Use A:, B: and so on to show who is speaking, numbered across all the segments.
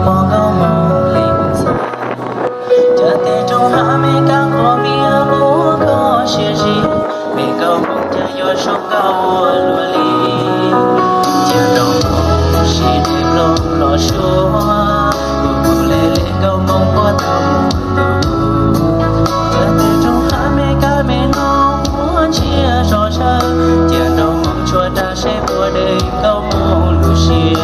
A: bỏ câu mong linh xa chả thể trong hạ mê càng có bia bố có chia gì mê câu mong chả yo sống cao lùa li chả đâu mong chỉ đêm lòng lo xua bù lê lê câu mong qua tâm chả thể trong hạ mê cả mê nó muốn chia rõ ràng chả đâu mong chua ta sẽ bùa đây câu mong lùa xia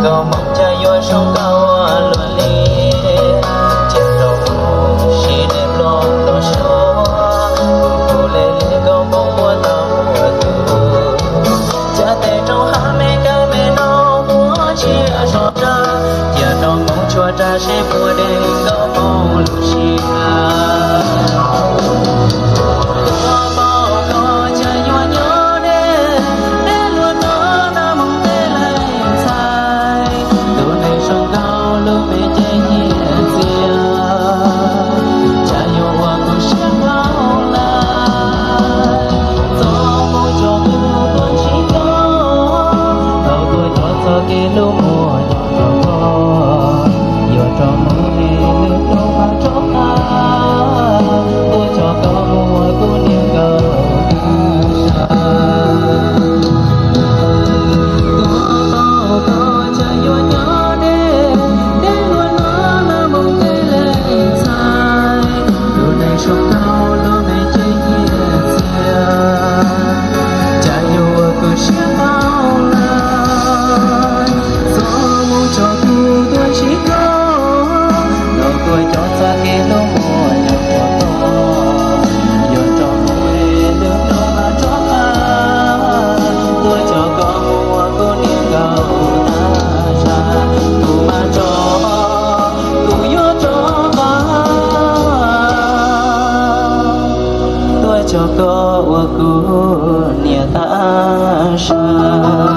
A: câu mong cha yo sống cao luôn li chém đầu chỉ đêm lòng lo xóa cô lê lê câu mong mua tàu mua tu cha tê trong hạ mê ca mê nó mua chia rõ ra cha nó mong chua cha sẽ mua đêm câu mong lu chia cho có của nia ta sa